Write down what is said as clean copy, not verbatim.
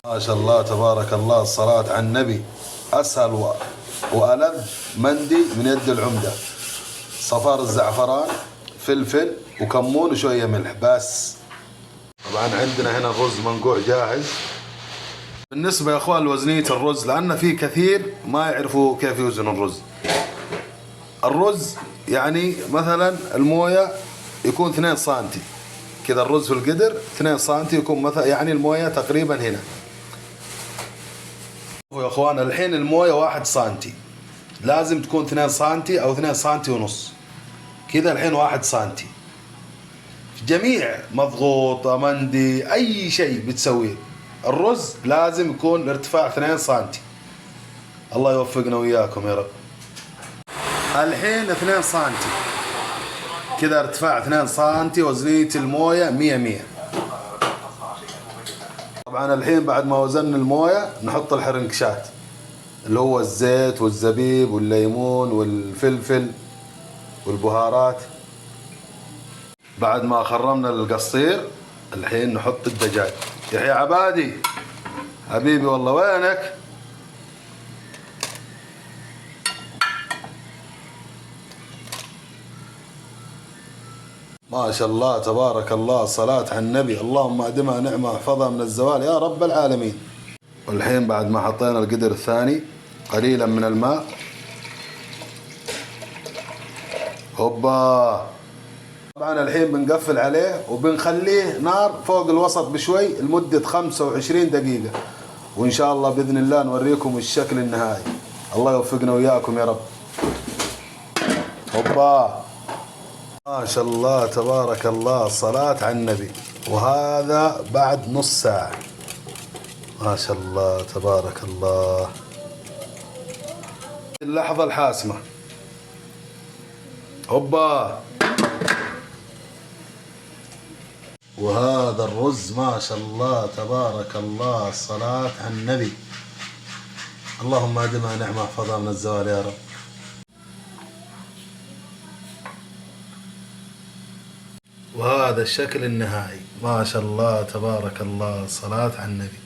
ما شاء الله تبارك الله، الصلاة على النبي. أسهل وألذ مندي من يد العمدة. صفار الزعفران، فلفل وكمون وشوية ملح بس. طبعا عندنا هنا الرز منقوع جاهز. بالنسبة يا اخوان لوزنية الرز، لأن في كثير ما يعرفوا كيف يوزنوا الرز. الرز يعني مثلا الموية يكون 2 سنتي كذا، الرز في القدر 2 سنتي يكون مثلا، يعني الموية تقريبا هنا. يا اخوان الحين الموية 1 سنتي، لازم تكون 2 سنتي أو 2 سنتي ونص كذا. الحين 1 سنتي في جميع مضغوطة مندي أي شيء بتسويه، الرز لازم يكون ارتفاع 2 سنتي. الله يوفقنا وياكم يا رب. الحين 2 سنتي كذا، ارتفاع 2 سنتي، وزنية الموية 100. طبعا الحين بعد ما وزن الموية نحط الحرنكشات اللي هو الزيت والزبيب والليمون والفلفل والبهارات. بعد ما خرمنا القصير الحين نحط الدجاج. يحيى عبادي حبيبي والله وينك؟ ما شاء الله تبارك الله، صلاة على النبي. اللهم أدمها نعمة احفظها من الزوال يا رب العالمين. والحين بعد ما حطينا القدر الثاني قليلا من الماء، هوبا. طبعا الحين بنقفل عليه وبنخليه نار فوق الوسط بشوي لمدة 25 دقيقة، وإن شاء الله بإذن الله نوريكم الشكل النهائي. الله يوفقنا وياكم يا رب. هوبا ما شاء الله تبارك الله، صلاة على النبي. وهذا بعد نص ساعة. ما شاء الله تبارك الله. اللحظة الحاسمة، هوبا. وهذا الرز ما شاء الله تبارك الله، صلاة على النبي. اللهم أدمها نعمة احفظها من الزوال يا رب. وهذا الشكل النهائي، ما شاء الله تبارك الله، صلاة على النبي.